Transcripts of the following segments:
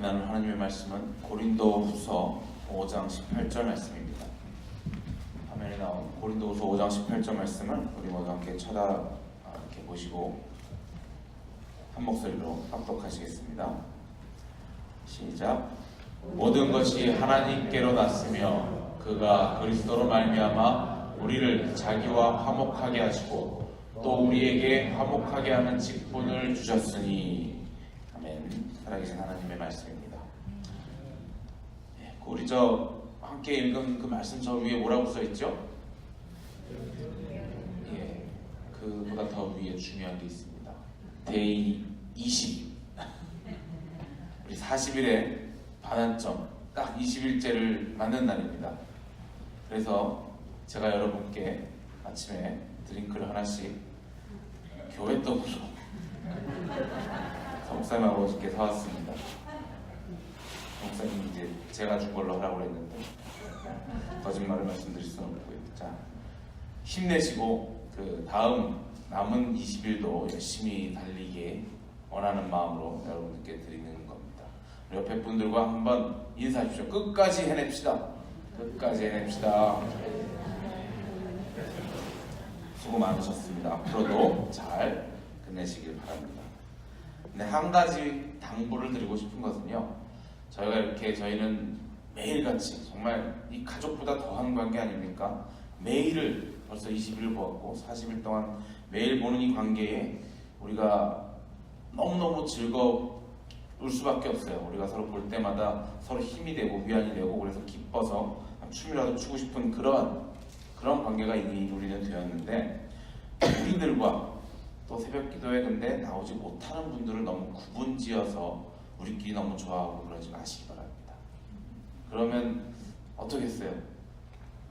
나눌 하나님의 말씀은 고린도후서 5장 18절 말씀입니다. 화면에 나온 고린도후서 5장 18절 말씀을 우리 모두 함께 이렇게 보시고 한 목소리로 합독하시겠습니다. 시작. 모든 것이 하나님께로 났으며 그가 그리스도로 말미암아 우리를 자기와 화목하게 하시고 또 우리에게 화목하게 하는 직분을 주셨으니. 아멘. 살아계신 하나님의 말씀입니다. 우리 함께 읽은 그 말씀 저 위에 뭐라고 써있죠? 그보다 더 위에 중요한 게 있습니다. 데이 20. 우리 40일에 반환점 딱 20일째를 맞는 날입니다. 그래서 제가 여러분께 아침에 드링크를 하나씩 교회 떡으로 목사님 아버지께 사왔습니다. 목사님 이제 제가 준 걸로 하라고 했는데 거짓말을 말씀드릴 수는 없고요. 자, 힘내시고 그 다음 남은 20일도 열심히 달리게 원하는 마음으로 여러분께 드리는 겁니다. 옆에 분들과 한번 인사하십시오. 끝까지 해냅시다. 끝까지 해냅시다. 수고 많으셨습니다. 앞으로도 잘 끝내시길 바랍니다. 근데 한 가지 당부를 드리고 싶은 것은요, 저희는 매일같이 정말 이 가족보다 더한 관계 아닙니까? 매일을 벌써 20일 보았고 40일 동안 매일 보는 이 관계에 우리가 너무너무 즐거울 수밖에 없어요. 우리가 서로 볼 때마다 서로 힘이 되고 위안이 되고 그래서 기뻐서 춤이라도 추고 싶은 그런 관계가 우리는 되었는데, 우리들과 또 새벽 기도에 근데 나오지 못하는 분들을 너무 구분지어서 우리끼리 너무 좋아하고 그러지 마시기 바랍니다. 그러면 어떻겠어요?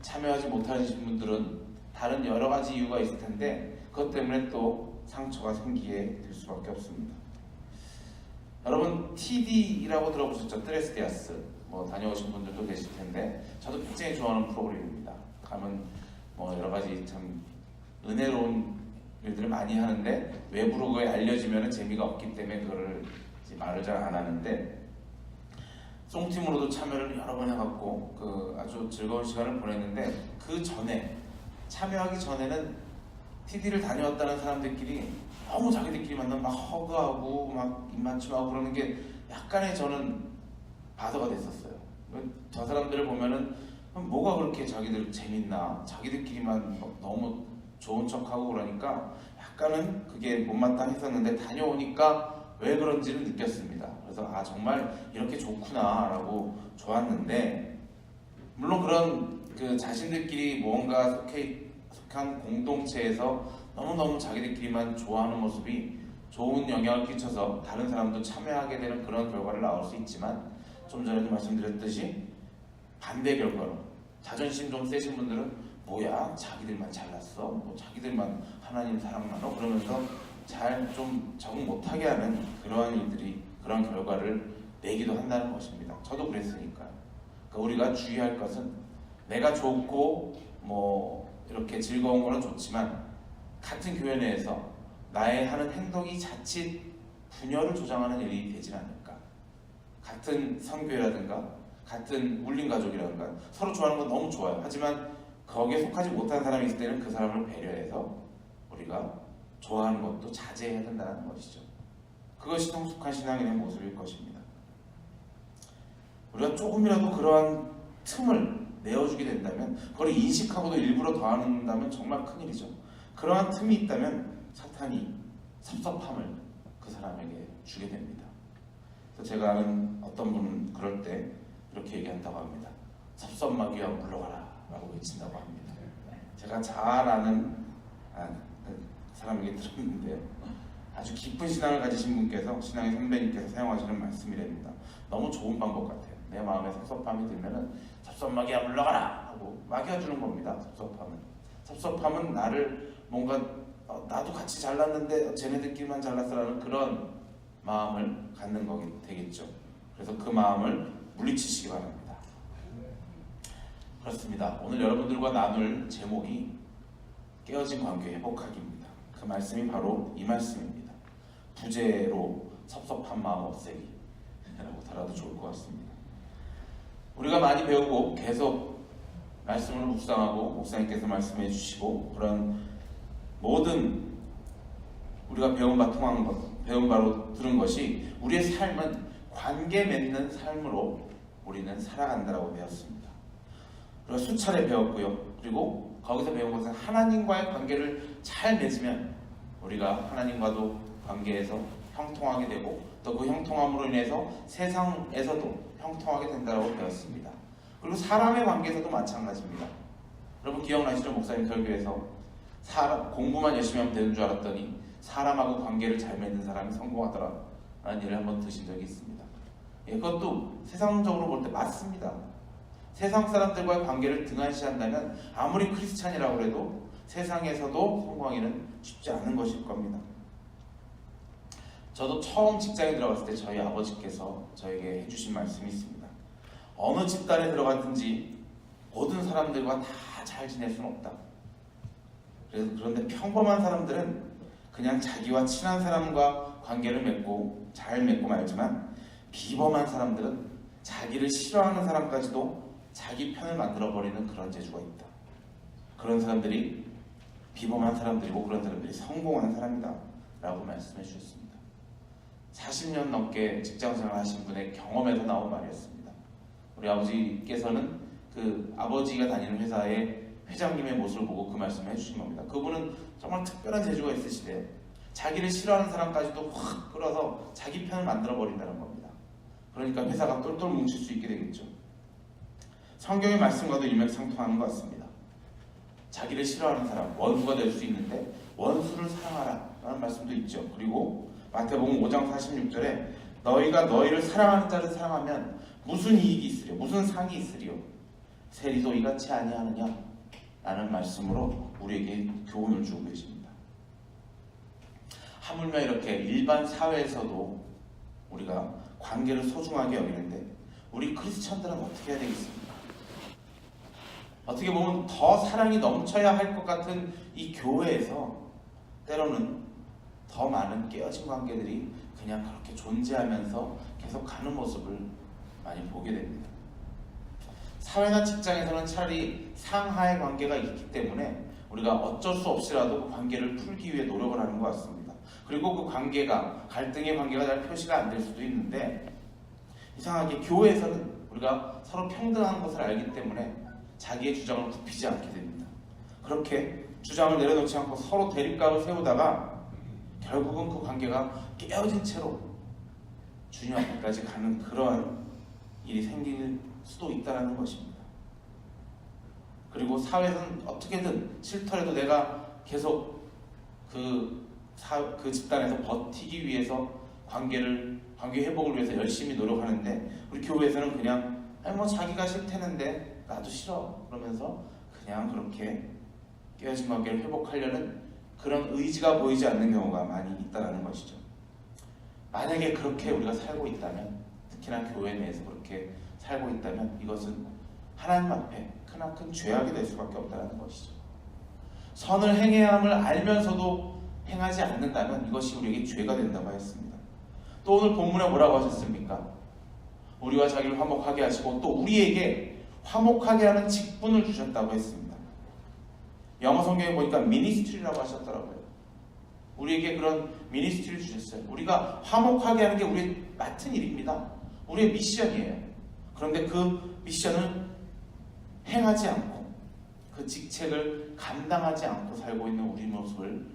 참여하지 못하신 분들은 다른 여러 가지 이유가 있을 텐데 그것 때문에 또 상처가 생기게 될 수밖에 없습니다. 여러분 TD라고 들어보셨죠? 트레스디아스 다녀오신 분들도 계실 텐데 저도 굉장히 좋아하는 프로그램입니다. 가면 여러 가지 참 은혜로운 일들을 많이 하는데 외부로 그게 알려지면 재미가 없기 때문에 그거를 말을 잘 안 하는데, 송팀으로도 참여를 여러 번 해갖고 아주 즐거운 시간을 보냈는데, 그 전에 참여하기 전에는 TD를 다녀왔다는 사람들끼리 너무 자기들끼리 만나면 막 허그하고 막 입맞춤하고 그러는 게 약간의 저는 바더가 됐었어요. 저 사람들을 보면은 뭐가 그렇게 자기들 재밌나, 자기들끼리만 너무 좋은 척하고 그러니까 약간은 그게 못마땅했었는데 다녀오니까 왜 그런지를 느꼈습니다. 그래서 정말 이렇게 좋구나 라고 좋았는데, 물론 그런 자신들끼리 뭔가 속한 공동체에서 너무너무 자기들끼리만 좋아하는 모습이 좋은 영향을 끼쳐서 다른 사람도 참여하게 되는 그런 결과를 낳을 수 있지만, 좀 전에도 말씀드렸듯이 반대 결과로 자존심 좀 세신 분들은 뭐야 자기들만 잘났어, 자기들만 하나님 사랑나눠 그러면서 잘 좀 적응 못하게 하는 그런 결과를 내기도 한다는 것입니다. 저도 그랬으니까요. 그러니까 우리가 주의할 것은 내가 좋고 이렇게 즐거운 거는 좋지만 같은 교회 내에서 나의 하는 행동이 자칫 분열을 조장하는 일이 되진 않을까. 같은 선교회라든가 같은 울림가족이라든가 서로 좋아하는 건 너무 좋아요. 하지만 거기에 속하지 못한 사람이 있을 때는 그 사람을 배려해서 우리가 좋아하는 것도 자제해야 된다는 것이죠. 그것이 성숙한 신앙인의 모습일 것입니다. 우리가 조금이라도 그러한 틈을 내어주게 된다면, 그걸 인식하고도 일부러 더한다면 정말 큰일이죠. 그러한 틈이 있다면 사탄이 섭섭함을 그 사람에게 주게 됩니다. 그래서 제가 아는 어떤 분은 그럴 때 이렇게 얘기한다고 합니다. 섭섭마귀야 물러가라 라고 외친다고 합니다. 제가 잘 아는 사람에게 들었는데요, 아주 깊은 신앙을 가지신 분께서, 신앙의 선배님께서 사용하시는 말씀이랍니다. 너무 좋은 방법 같아요. 내 마음에 섭섭함이 들면은 섭섭마귀야 물러가라 하고 막여주는 겁니다. 섭섭함은 나를 뭔가 나도 같이 잘났는데 쟤네들끼리만 잘났어라는 그런 마음을 갖는 거게 되겠죠. 그래서 그 마음을 물리치시기 바랍니다. 그렇습니다. 오늘 여러분들과 나눌 제목이 깨어진 관계 회복하기입니다. 그 말씀이 바로 이 말씀입니다. 부재로 섭섭한 마음 없애기. 라고 달아도 좋을 것 같습니다. 우리가 많이 배우고 계속 말씀을 묵상하고 목사님께서 말씀해 주시고 그런 모든 우리가 배운 바로 들은 것이 우리의 삶은 관계 맺는 삶으로 우리는 살아간다라고 배웠습니다. 그리고 수차례 배웠고요. 그리고 거기서 배운 것은 하나님과의 관계를 잘 맺으면 우리가 하나님과도 관계에서 형통하게 되고 또 그 형통함으로 인해서 세상에서도 형통하게 된다고 배웠습니다. 그리고 사람의 관계에서도 마찬가지입니다. 여러분 기억나시죠? 목사님 설교에서 공부만 열심히 하면 되는 줄 알았더니 사람하고 관계를 잘 맺는 사람이 성공하더라 라는 일을 한번 드신 적이 있습니다. 그것도 세상적으로 볼 때 맞습니다. 세상 사람들과의 관계를 등한시한다면 아무리 크리스찬이라고 해도 세상에서도 성공하기는 쉽지 않은 것일 겁니다. 저도 처음 직장에 들어갔을 때 저희 아버지께서 저에게 해주신 말씀이 있습니다. 어느 집단에 들어갔든지 모든 사람들과 다 잘 지낼 수는 없다. 그런데 평범한 사람들은 그냥 자기와 친한 사람과 관계를 맺고 잘 맺고 말지만 비범한 사람들은 자기를 싫어하는 사람까지도 자기 편을 만들어버리는 그런 재주가 있다. 그런 사람들이 비범한 사람들이고 그런 사람들이 성공하는 사람이다 라고 말씀해 주셨습니다. 40년 넘게 직장생활 하신 분의 경험에서 나온 말이었습니다. 우리 아버지께서는 그 아버지가 다니는 회사의 회장님의 모습을 보고 그 말씀을 해주신 겁니다. 그분은 정말 특별한 재주가 있으시대 자기를 싫어하는 사람까지도 확 끌어서 자기 편을 만들어 버린다는 겁니다. 그러니까 회사가 똘똘 뭉칠 수 있게 되겠죠. 성경의 말씀과도 일맥상통하는 것 같습니다. 자기를 싫어하는 사람, 원수가 될 수 있는데 원수를 사랑하라 라는 말씀도 있죠. 그리고 마태복음 5장 46절에 너희가 너희를 사랑하는 자를 사랑하면 무슨 이익이 있으려 무슨 상이 있으리요 세리도 이같이 아니하느냐 라는 말씀으로 우리에게 교훈을 주고 계십니다. 하물며 이렇게 일반 사회에서도 우리가 관계를 소중하게 여기는데 우리 크리스천들은 어떻게 해야 되겠습니까? 어떻게 보면 더 사랑이 넘쳐야 할 것 같은 이 교회에서 때로는 더 많은 깨어진 관계들이 그냥 그렇게 존재하면서 계속 가는 모습을 많이 보게 됩니다. 사회나 직장에서는 차라리 상하의 관계가 있기 때문에 우리가 어쩔 수 없이라도 그 관계를 풀기 위해 노력을 하는 것 같습니다. 그리고 그 관계가 갈등의 관계가 잘 표시가 안 될 수도 있는데 이상하게 교회에서는 우리가 서로 평등한 것을 알기 때문에 자기의 주장을 굽히지 않게 됩니다. 그렇게 주장을 내려놓지 않고 서로 대립각을 세우다가 결국은 그 관계가 깨어진 채로 주님 앞에까지 가는 그러한 일이 생길 수도 있다는 것입니다. 그리고 사회에서는 어떻게든 싫더라도 내가 계속 그 집단에서 버티기 위해서 관계 회복을 위해서 열심히 노력하는데 우리 교회에서는 그냥 뭐 자기가 싫다는데 나도 싫어 그러면서 그냥 그렇게 깨어진 관계를 회복하려는 그런 의지가 보이지 않는 경우가 많이 있다는 것이죠. 만약에 그렇게 우리가 살고 있다면 특히나 교회 내에서 그렇게 살고 있다면 이것은 하나님 앞에 크나큰 죄악이 될 수밖에 없다는 것이죠. 선을 행해야 함을 알면서도 행하지 않는다면 이것이 우리에게 죄가 된다고 하였습니다. 또 오늘 본문에 뭐라고 하셨습니까? 우리와 자기를 화목하게 하시고 또 우리에게 화목하게 하는 직분을 주셨다고 했습니다. 영어 성경에 보니까 미니스트리라고 하셨더라고요. 우리에게 그런 미니스트리를 주셨어요. 우리가 화목하게 하는 게 우리의 맡은 일입니다. 우리의 미션이에요. 그런데 그 미션을 행하지 않고 그 직책을 감당하지 않고 살고 있는 우리 모습을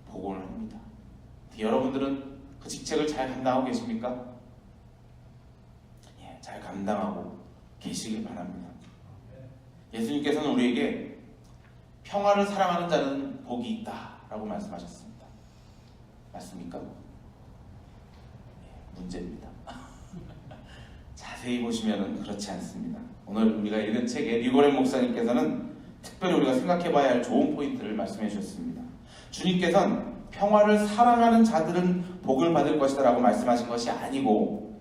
보고는 합니다. 여러분들은 그 직책을 잘 감당하고 계십니까? 예, 잘 감당하고 계시길 바랍니다. 예수님께서는 우리에게 평화를 사랑하는 자는 복이 있다 라고 말씀하셨습니다. 맞습니까? 예, 문제입니다. 자세히 보시면 그렇지 않습니다. 오늘 우리가 읽은 책에 리고렌 목사님께서는 특별히 우리가 생각해봐야 할 좋은 포인트를 말씀해 주셨습니다. 주님께서는 평화를 사랑하는 자들은 복을 받을 것이다 라고 말씀하신 것이 아니고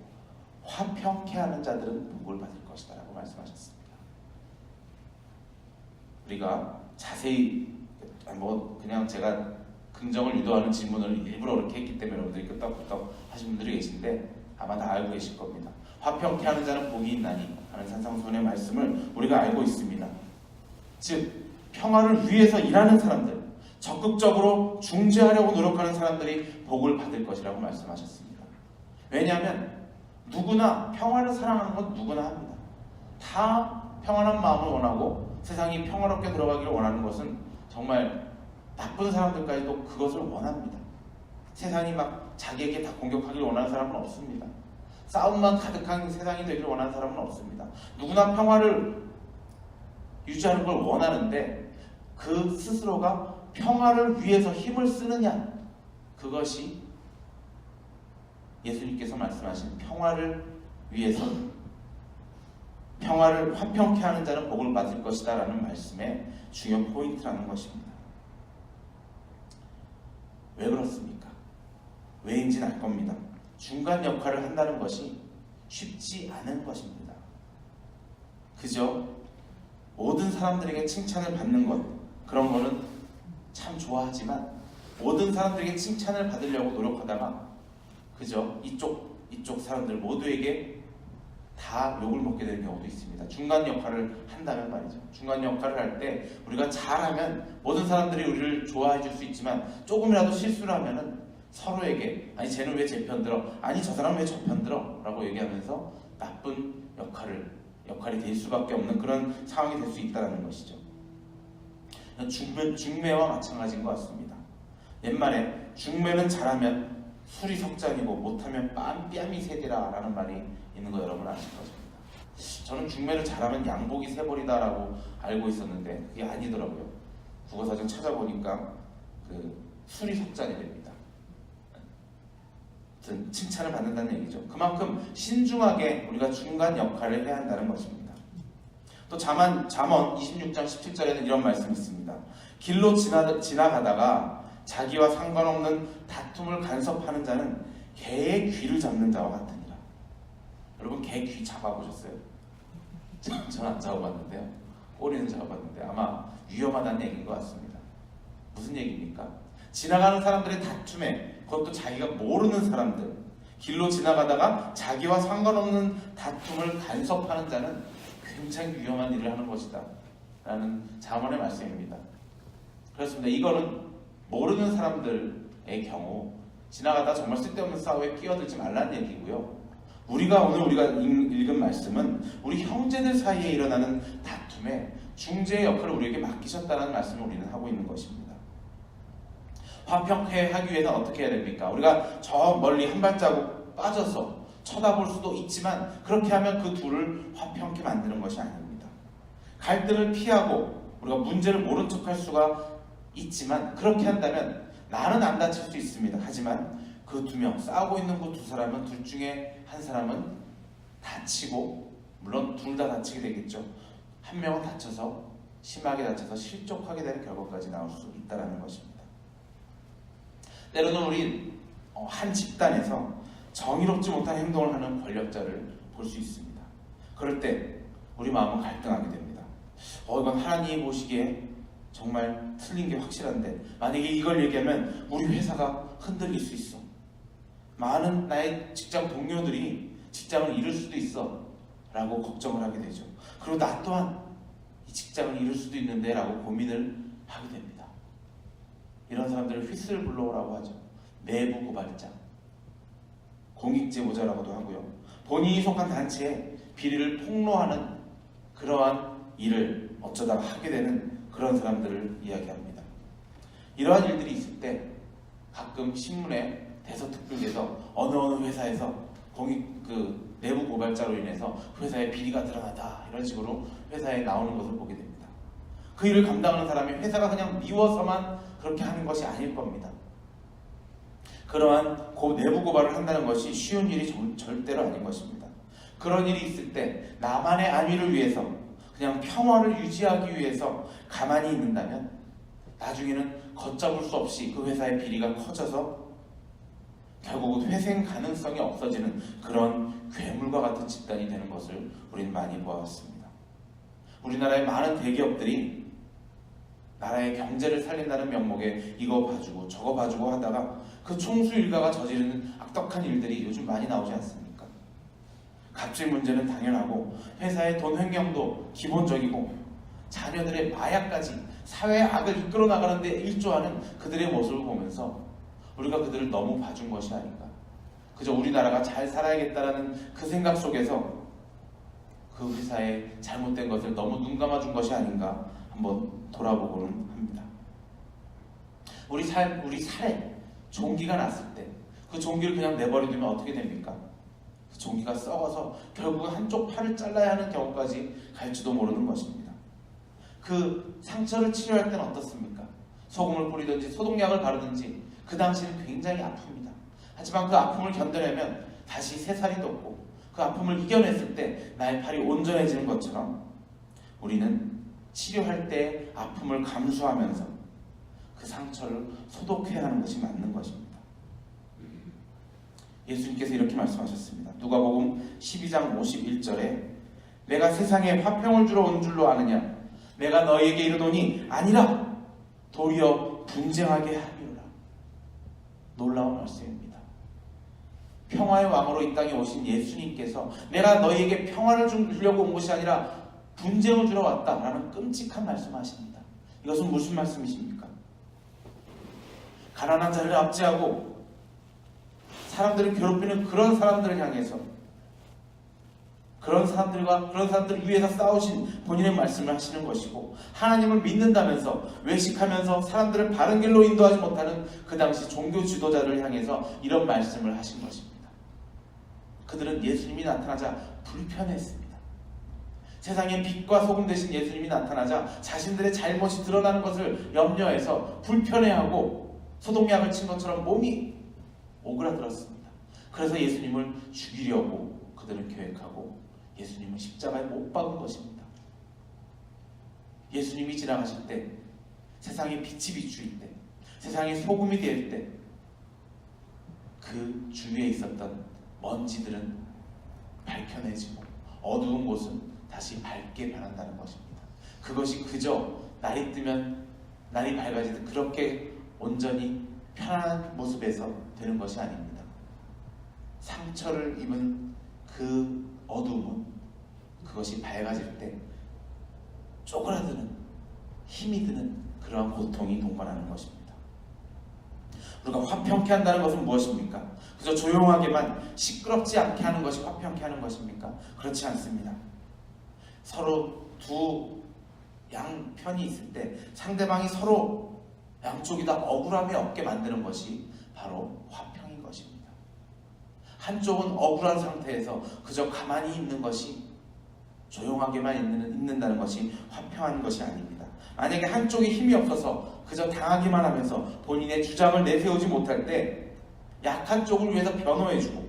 화평케 하는 자들은 복을 받을 것이다 라고 말씀하셨습니다. 우리가 자세히 그냥 제가 긍정을 유도하는 질문을 일부러 그렇게 했기 때문에 여러분들이 끄떡끄떡 하신 분들이 계신데 아마 다 알고 계실 겁니다. 화평케 하는 자는 복이 있나니 하는 산상수훈의 말씀을 우리가 알고 있습니다. 즉 평화를 위해서 일하는 사람들, 적극적으로 중재하려고 노력하는 사람들이 복을 받을 것이라고 말씀하셨습니다. 왜냐하면 누구나 평화를 사랑하는 건 누구나 합니다. 다 평안한 마음을 원하고 세상이 평화롭게 들어가기를 원하는 것은 정말 나쁜 사람들까지도 그것을 원합니다. 세상이 막 자기에게 다 공격하기를 원하는 사람은 없습니다. 싸움만 가득한 세상이 되기를 원하는 사람은 없습니다. 누구나 평화를 유지하는 걸 원하는데 그 스스로가 평화를 위해서 힘을 쓰느냐, 그것이 예수님께서 말씀하신 평화를 위해서 평화를 화평케 하는 자는 복을 받을 것이다 라는 말씀의 중요 포인트라는 것입니다. 왜 그렇습니까? 왜인지는 알 겁니다. 중간 역할을 한다는 것이 쉽지 않은 것입니다. 그저 모든 사람들에게 칭찬을 받는 것, 그런 거는 참 좋아하지만 모든 사람들에게 칭찬을 받으려고 노력하다가 그저 이쪽 사람들 모두에게 다 욕을 먹게 되는 경우도 있습니다. 중간 역할을 한다면 말이죠. 중간 역할을 할 때 우리가 잘하면 모든 사람들이 우리를 좋아해 줄 수 있지만 조금이라도 실수를 하면은 서로에게 아니 쟤는 왜 제 편 들어? 아니 저 사람은 왜 저 편 들어? 라고 얘기하면서 나쁜 역할이 될 수밖에 없는 그런 상황이 될 수 있다는 것이죠. 중매와 마찬가지인 것 같습니다. 옛말에 중매는 잘하면 술이 석잔이고 못하면 뺨이 세디라 라는 말이 있는 거 여러분 아실 것입니다. 저는 중매를 잘하면 양복이 세벌이다 라고 알고 있었는데 그게 아니더라고요. 국어사전 찾아보니까 술이 석잔이 됩니다. 칭찬을 받는다는 얘기죠. 그만큼 신중하게 우리가 중간 역할을 해야 한다는 것입니다. 또 잠언 26장 17절에는 이런 말씀이 있습니다. 길로 지나가다가 자기와 상관없는 다툼을 간섭하는 자는 개의 귀를 잡는 자와 같으니라. 여러분 개 귀 잡아보셨어요? 저는 안 잡아봤는데요. 꼬리는 잡아봤는데 아마 위험하다는 얘기인 것 같습니다. 무슨 얘기입니까? 지나가는 사람들의 다툼에, 그것도 자기가 모르는 사람들, 길로 지나가다가 자기와 상관없는 다툼을 간섭하는 자는 굉장히 위험한 일을 하는 것이다 라는 잠언의 말씀입니다. 그렇습니다. 이거는 모르는 사람들의 경우 지나가다 정말 쓸데없는 싸움에 끼어들지 말라는 얘기고요. 우리가 읽은 말씀은 우리 형제들 사이에 일어나는 다툼에 중재의 역할을 우리에게 맡기셨다는 말씀을 우리는 하고 있는 것입니다. 화평케 하기 위해서는 어떻게 해야 됩니까? 우리가 저 멀리 한 발자국 빠져서 쳐다볼 수도 있지만 그렇게 하면 그 둘을 화평케 만드는 것이 아닙니다. 갈등을 피하고 우리가 문제를 모른 척할 수가 있지만 그렇게 한다면 나는 안 다칠 수 있습니다. 하지만 그 두 명, 싸우고 있는 그 두 사람은 둘 중에 한 사람은 다치고, 물론 둘 다 다치게 되겠죠. 한 명은 다쳐서 심하게 다쳐서 실족하게 되는 결과까지 나올 수 있다는 것입니다. 때로는 우리 한 집단에서 정의롭지 못한 행동을 하는 권력자를 볼 수 있습니다. 그럴 때 우리 마음은 갈등하게 됩니다. 이건 하나님이 보시기에 정말 틀린 게 확실한데 만약에 이걸 얘기하면 우리 회사가 흔들릴 수 있어. 많은 나의 직장 동료들이 직장을 잃을 수도 있어 라고 걱정을 하게 되죠. 그리고 나 또한 이 직장을 잃을 수도 있는데 라고 고민을 하게 됩니다. 이런 사람들을 휘슬블로우라고 하죠. 내부 고발자, 공익제보자라고도 하고요. 본인이 속한 단체에 비리를 폭로하는 그러한 일을 어쩌다가 하게 되는 그런 사람들을 이야기합니다. 이러한 일들이 있을 때 가끔 신문에 대서특필돼서 어느 회사에서 내부 고발자로 인해서 회사에 비리가 드러나다 이런 식으로 회사에 나오는 것을 보게 됩니다. 그 일을 감당하는 사람이 회사가 그냥 미워서만 그렇게 하는 것이 아닐 겁니다. 그러한 내부 고발을 한다는 것이 쉬운 일이 절대로 아닌 것입니다. 그런 일이 있을 때 나만의 안위를 위해서 그냥 평화를 유지하기 위해서 가만히 있는다면 나중에는 걷잡을 수 없이 그 회사의 비리가 커져서 결국은 회생 가능성이 없어지는 그런 괴물과 같은 집단이 되는 것을 우리는 많이 보았습니다. 우리나라의 많은 대기업들이 나라의 경제를 살린다는 명목에 이거 봐주고 저거 봐주고 하다가 그 총수 일가가 저지르는 악덕한 일들이 요즘 많이 나오지 않습니까? 갑질 문제는 당연하고 회사의 돈 횡령도 기본적이고 자녀들의 마약까지 사회의 악을 이끌어 나가는 데 일조하는 그들의 모습을 보면서 우리가 그들을 너무 봐준 것이 아닌가. 그저 우리나라가 잘 살아야겠다라는 그 생각 속에서 그 회사의 잘못된 것을 너무 눈 감아준 것이 아닌가 한번 돌아보고는 합니다. 우리 살에 종기가 났을 때 그 종기를 그냥 내버려두면 어떻게 됩니까? 그 종기가 썩어서 결국은 한쪽 팔을 잘라야 하는 경우까지 갈지도 모르는 것입니다. 그 상처를 치료할 때는 어떻습니까? 소금을 뿌리든지 소독약을 바르든지 그 당시는 굉장히 아픕니다. 하지만 그 아픔을 견뎌내면 다시 새살이 돋고 그 아픔을 이겨냈을 때 나의 팔이 온전해지는 것처럼 우리는 치료할 때 아픔을 감수하면서 그 상처를 소독해야 하는 것이 맞는 것입니다. 예수님께서 이렇게 말씀하셨습니다. 누가복음 12장 51절에 내가 세상에 화평을 주러 온 줄로 아느냐? 내가 너희에게 이르노니 아니라 도리어 분쟁하게 하리라. 놀라운 말씀입니다. 평화의 왕으로 이 땅에 오신 예수님께서 내가 너희에게 평화를 주려고 온 것이 아니라 분쟁을 주러 왔다라는 끔찍한 말씀을 하십니다. 이것은 무슨 말씀이십니까? 가난한 자를 압제하고 사람들을 괴롭히는 그런 사람들을 향해서 그런 사람들 위해서 싸우신 본인의 말씀을 하시는 것이고 하나님을 믿는다면서 외식하면서 사람들을 바른 길로 인도하지 못하는 그 당시 종교 지도자를 향해서 이런 말씀을 하신 것입니다. 그들은 예수님이 나타나자 불편했습니다. 세상에 빛과 소금 되신 예수님이 나타나자 자신들의 잘못이 드러나는 것을 염려해서 불편해하고 소독약을 친 것처럼 몸이 오그라들었습니다. 그래서 예수님을 죽이려고 그들은 계획하고 예수님은 십자가에 못 박은 것입니다. 예수님이 지나가실 때 세상에 빛이 비추일 때 세상에 소금이 될 때 그 주위에 있었던 먼지들은 밝혀내지고 어두운 곳은 다시 밝게 변한다는 것입니다. 그것이 그저 날이 뜨면 날이 밝아지듯 그렇게 온전히 편안한 모습에서 되는 것이 아닙니다. 상처를 입은 그 어두움은 그것이 밝아질 때 쪼그라드는 힘이 드는 그러한 고통이 동반하는 것입니다. 우리가 화평케 한다는 것은 무엇입니까? 그저 조용하게만 시끄럽지 않게 하는 것이 화평케 하는 것입니까? 그렇지 않습니다. 서로 두 양편이 있을 때 상대방이 서로 양쪽이 다 억울함이 없게 만드는 것이 바로 화평인 것입니다. 한쪽은 억울한 상태에서 그저 가만히 있는 것이 조용하게만 있는다는 것이 화평한 것이 아닙니다. 만약에 한쪽이 힘이 없어서 그저 당하기만 하면서 본인의 주장을 내세우지 못할 때 약한 쪽을 위해서 변호해주고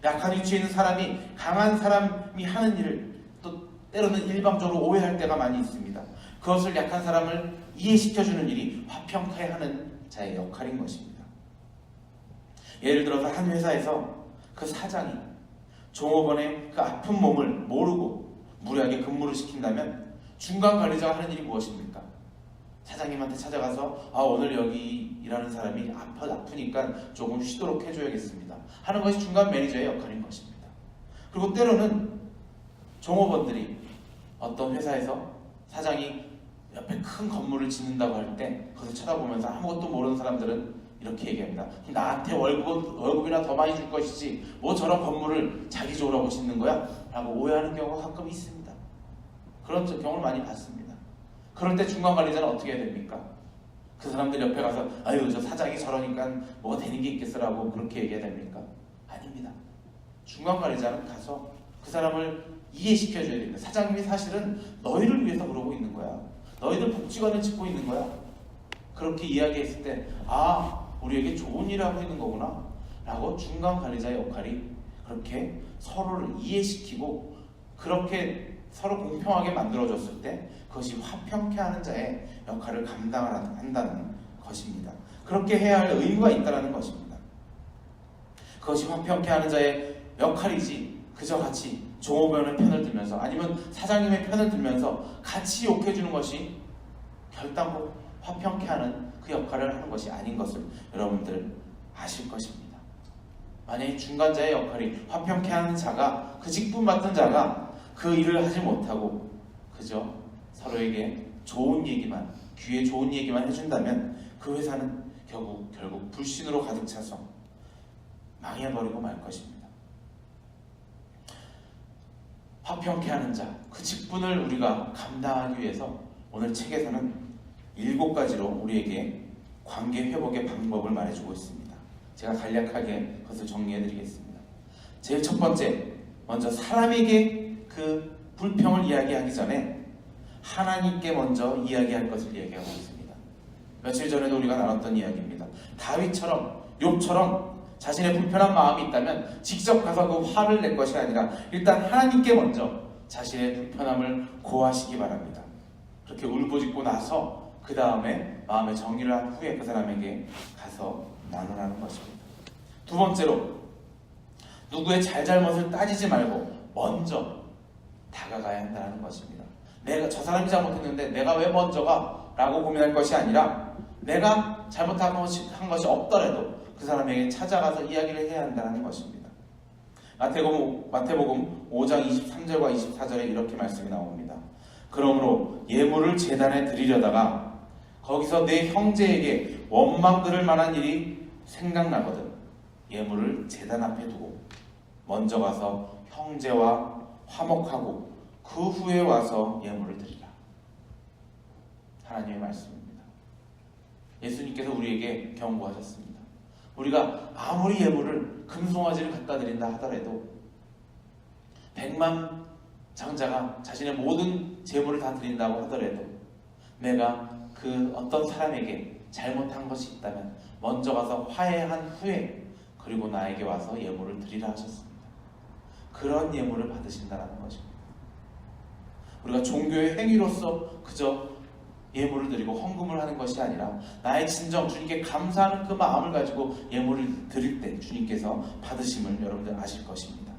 약한 위치에 있는 사람이 강한 사람이 하는 일을 또 때로는 일방적으로 오해할 때가 많이 있습니다. 그것을 약한 사람을 이해시켜주는 일이 화평케 하는 자의 역할인 것입니다. 예를 들어서 한 회사에서 그 사장이 종업원의 그 아픈 몸을 모르고 무리하게 근무를 시킨다면 중간 관리자가 하는 일이 무엇입니까? 사장님한테 찾아가서 오늘 여기 일하는 사람이 아프니까 조금 쉬도록 해줘야겠습니다 하는 것이 중간 매니저의 역할인 것입니다. 그리고 때로는 종업원들이 어떤 회사에서 사장이 옆에 큰 건물을 짓는다고 할 때 그것을 쳐다보면서 아무것도 모르는 사람들은 이렇게 얘기합니다. 나한테 월급이나 더 많이 줄 것이지 뭐 저런 건물을 자기 좋으라고 짓는 거야? 라고 오해하는 경우가 가끔 있습니다. 그런 경우를 많이 봤습니다. 그럴 때 중간관리자는 어떻게 해야 됩니까? 그 사람들 옆에 가서 아유 저 사장이 저러니까 뭐가 되는 게 있겠어라고 그렇게 얘기해야 됩니까? 아닙니다. 중간관리자는 가서 그 사람을 이해시켜줘야 됩니다. 사장님이 사실은 너희를 위해서 그러고 있는 거야. 너희들 복지관을 짓고 있는 거야. 그렇게 이야기했을 때 우리에게 좋은 일을 하고 있는 거구나 라고 중간관리자의 역할이 그렇게 서로를 이해시키고 그렇게 서로 공평하게 만들어줬을 때 그것이 화평케 하는 자의 역할을 감당한다는 것입니다. 그렇게 해야 할 의무가 있다는 것입니다. 그것이 화평케 하는 자의 역할이지 그저 같이 종업원의 편을 들면서 아니면 사장님의 편을 들면서 같이 욕해주는 것이 결단코 화평케 하는 그 역할을 하는 것이 아닌 것을 여러분들 아실 것입니다. 만약에 중간자의 역할이 화평케 하는 자가, 그 직분 맡은 자가 그 일을 하지 못하고 그저 서로에게 좋은 얘기만, 귀에 좋은 얘기만 해준다면 그 회사는 결국 불신으로 가득 차서 망해버리고 말 것입니다. 화평케 하는 자, 그 직분을 우리가 감당하기 위해서 오늘 책에서는 7가지로 우리에게 관계 회복의 방법을 말해주고 있습니다. 제가 간략하게 그것을 정리해드리겠습니다. 제일 첫 번째, 먼저 사람에게 그 불평을 이야기하기 전에 하나님께 먼저 이야기할 것을 이야기하고 있습니다. 며칠 전에도 우리가 나눴던 이야기입니다. 다윗처럼, 욥처럼 자신의 불편한 마음이 있다면 직접 가서 그 화를 낼 것이 아니라 일단 하나님께 먼저 자신의 불편함을 고하시기 바랍니다. 그렇게 울부짖고 나서 그 다음에 마음의 정리를 한 후에 그 사람에게 가서 나누라는 것입니다. 두 번째로, 누구의 잘잘못을 따지지 말고 먼저 다가가야 한다는 것입니다. 내가 저 사람이 잘못했는데 내가 왜 먼저가? 라고 고민할 것이 아니라 내가 잘못한 것이 없더라도 그 사람에게 찾아가서 이야기를 해야 한다는 것입니다. 마태복음 5장 23절과 24절에 이렇게 말씀이 나옵니다. 그러므로 예물을 제단에 드리려다가 거기서 내 형제에게 원망 들을 만한 일이 생각나거든 예물을 제단 앞에 두고 먼저 가서 형제와 화목하고 그 후에 와서 예물을 드리라. 하나님의 말씀입니다. 예수님께서 우리에게 경고하셨습니다. 우리가 아무리 예물을 금송아지를 갖다 드린다 하더라도 100만 장자가 자신의 모든 재물을 다 드린다고 하더라도 내가 그 어떤 사람에게 잘못한 것이 있다면 먼저 가서 화해한 후에 그리고 나에게 와서 예물을 드리라 하셨습니다. 그런 예물을 받으신다는 것입니다. 우리가 종교의 행위로서 그저 예물을 드리고 헌금을 하는 것이 아니라 나의 진정 주님께 감사하는 그 마음을 가지고 예물을 드릴 때 주님께서 받으심을 여러분들 아실 것입니다.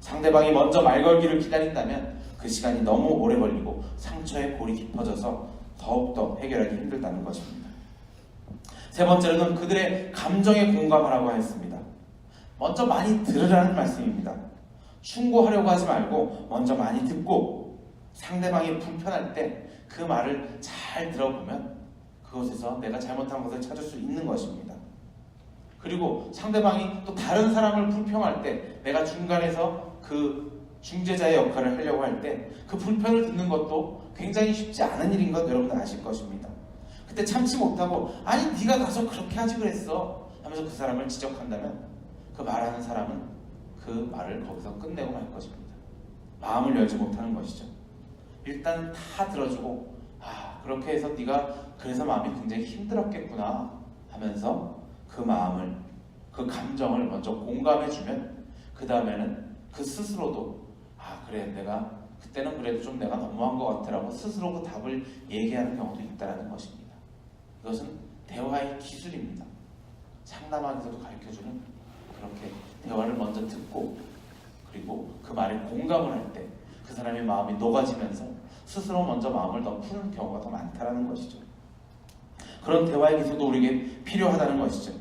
상대방이 먼저 말 걸기를 기다린다면 그 시간이 너무 오래 걸리고 상처의 골이 깊어져서 더욱더 해결하기 힘들다는 것입니다. 세 번째로는 그들의 감정에 공감하라고 하였습니다. 먼저 많이 들으라는 말씀입니다. 충고하려고 하지 말고 먼저 많이 듣고 상대방이 불편할 때 그 말을 잘 들어보면 그곳에서 내가 잘못한 것을 찾을 수 있는 것입니다. 그리고 상대방이 또 다른 사람을 불평할 때 내가 중간에서 그 중재자의 역할을 하려고 할 때 그 불편을 듣는 것도 굉장히 쉽지 않은 일인 것 여러분들 아실 것입니다. 그때 참지 못하고 아니 네가 가서 그렇게 하지 그랬어 하면서 그 사람을 지적한다면 그 말하는 사람은 그 말을 거기서 끝내고 말 것입니다. 마음을 열지 못하는 것이죠. 일단 다 들어주고 그렇게 해서 네가 그래서 마음이 굉장히 힘들었겠구나 하면서 그 마음을, 그 감정을 먼저 공감해주면 그 다음에는 그 스스로도 그래 내가 그때는 그래도 좀 내가 너무한 것 같더라고 스스로 그 답을 얘기하는 경우도 있다는 것입니다. 이것은 대화의 기술입니다. 상담학에서도 가르쳐주는 그렇게 대화를 먼저 듣고 그리고 그 말에 공감을 할 때 그 사람의 마음이 녹아지면서 스스로 먼저 마음을 더 푸는 경우가 더 많다는 것이죠. 그런 대화의 기술도 우리에게 필요하다는 것이죠.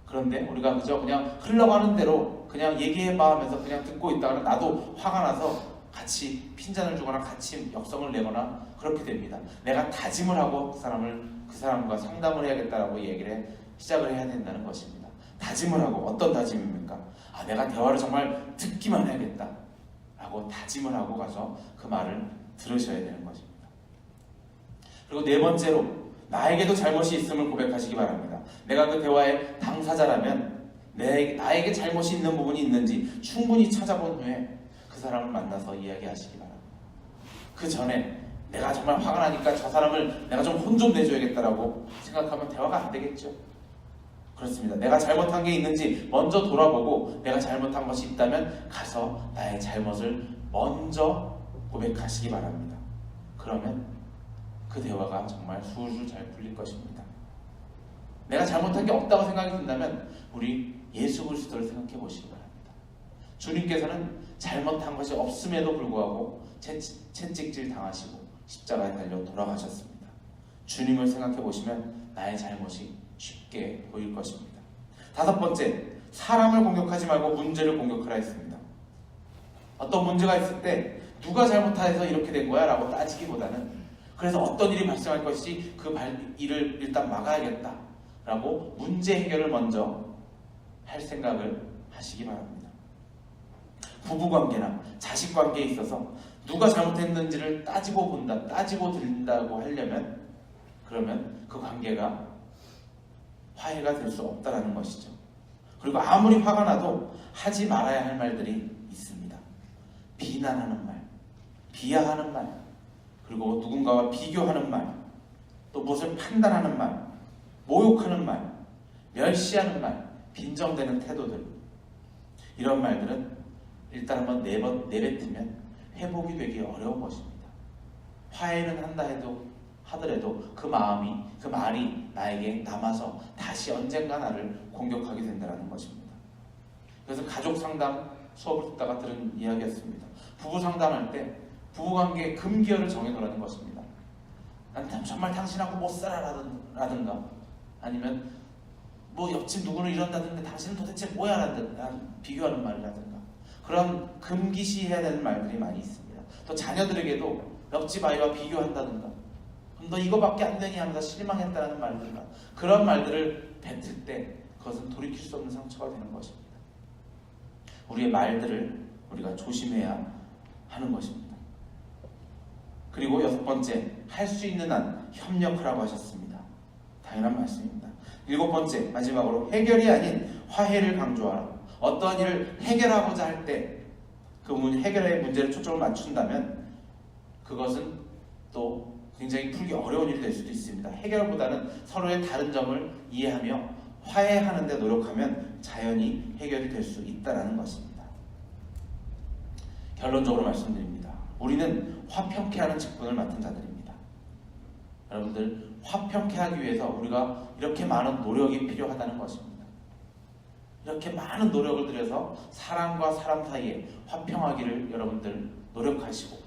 그런데 우리가 그냥 흘러가는 대로 그냥 얘기해봐 하면서 그냥 듣고 있다가 나도 화가 나서 같이 핀잔을 주거나 같이 역성을 내거나 그렇게 됩니다. 내가 다짐을 하고 그 사람과 상담을 해야겠다라고 시작을 해야 된다는 것입니다. 다짐을 하고 어떤 다짐입니까? 내가 대화를 정말 듣기만 해야겠다 라고 다짐을 하고 가서 그 말을 들으셔야 되는 것입니다. 그리고 네 번째로 나에게도 잘못이 있음을 고백하시기 바랍니다. 내가 그 대화의 당사자라면 나에게 잘못이 있는 부분이 있는지 충분히 찾아본 후에 그 사람을 만나서 이야기하시기 바랍니다. 그 전에 내가 정말 화가 나니까 저 사람을 내가 좀 혼 좀 내줘야겠다라고 생각하면 대화가 안 되겠죠. 그렇습니다. 내가 잘못한 게 있는지 먼저 돌아보고 내가 잘못한 것이 있다면 가서 나의 잘못을 먼저 고백하시기 바랍니다. 그러면 그 대화가 정말 술술 잘 풀릴 것입니다. 내가 잘못한 게 없다고 생각이 든다면 우리 예수 그리스도를 생각해 보시기 바랍니다. 주님께서는 잘못한 것이 없음에도 불구하고 채찍질 당하시고 십자가에 달려 돌아가셨습니다. 주님을 생각해 보시면 나의 잘못이 쉽게 보일 것입니다. 다섯 번째, 사람을 공격하지 말고 문제를 공격하라 했습니다. 어떤 문제가 있을 때 누가 잘못해서 이렇게 된 거야 라고 따지기보다는 그래서 어떤 일이 발생할 것이 그 일을 일단 막아야겠다 라고 문제 해결을 먼저 할 생각을 하시기 바랍니다. 부부관계나 자식관계에 있어서 누가 잘못했는지를 따지고 본다, 따지고 들린다고 하려면 그러면 그 관계가 화해가 될 수 없다는 것이죠. 그리고 아무리 화가 나도 하지 말아야 할 말들이 있습니다. 비난하는 말, 비하하는 말, 그리고 누군가와 비교하는 말, 또 무엇을 판단하는 말, 모욕하는 말, 멸시하는 말, 빈정대는 태도들, 이런 말들은 일단 한번 내뱉으면 회복이 되기 어려운 것입니다. 화해는 한다 하더라도 그 말이 나에게 남아서 다시 언젠가 나를 공격하게 된다는 것입니다. 그래서 가족 상담 수업을 듣다가 들은 이야기였습니다. 부부 상담할 때 부부관계 금기어를 정해놓으라는 것입니다. 난 정말 당신하고 못 살아라든가 아니면 뭐 옆집 누구는 이런다던데 당신은 도대체 뭐야 라든가 비교하는 말이라든가 그런 금기시해야 되는 말들이 많이 있습니다. 또 자녀들에게도 옆집 아이와 비교한다든가 그럼 너 이거밖에 안 되니 하면서 실망했다는 말들과 그런 말들을 뱉을 때 그것은 돌이킬 수 없는 상처가 되는 것입니다. 우리의 말들을 우리가 조심해야 하는 것입니다. 그리고 6번째, 할 수 있는 한 협력하라고 하셨습니다. 당연한 말씀입니다. 7번째, 마지막으로 해결이 아닌 화해를 강조하라. 어떠한 일을 해결하고자 할 때 그 해결의 문제를 초점을 맞춘다면 그것은 또 굉장히 풀기 어려운 일이 될 수도 있습니다. 해결보다는 서로의 다른 점을 이해하며 화해하는 데 노력하면 자연히 해결이 될 수 있다는 것입니다. 결론적으로 말씀드립니다. 우리는 화평케 하는 직분을 맡은 자들입니다. 여러분들, 화평케 하기 위해서 우리가 이렇게 많은 노력이 필요하다는 것입니다. 이렇게 많은 노력을 들여서 사람과 사람 사이에 화평하기를 여러분들 노력하시고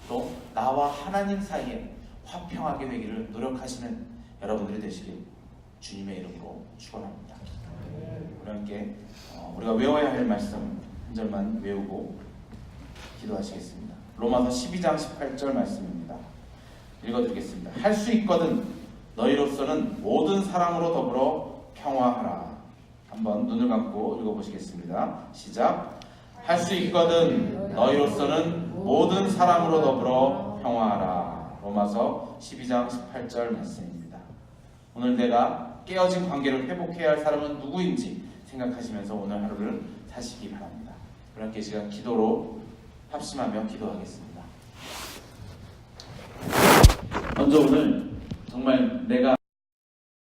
또 나와 하나님 사이에 화평하게 되기를 노력하시는 여러분들이 되시길 주님의 이름으로 축원합니다. 우리 함께 우리가 외워야 할 말씀 한 절만 외우고 기도하시겠습니다. 로마서 12장 18절 말씀입니다. 읽어드리겠습니다. 할 수 있거든 너희로서는 모든 사람으로 더불어 평화하라. 한번 눈을 감고 읽어보시겠습니다. 시작. 할 수 있거든 너희로서는 모든 사람으로 더불어 평화하라. 로마서 12장 18절 말씀입니다. 오늘 내가 깨어진 관계를 회복해야 할 사람은 누구인지 생각하시면서 오늘 하루를 사시기 바랍니다. 우리 함께 시간 기도로 합심하며 기도하겠습니다. 먼저 오늘 정말 내가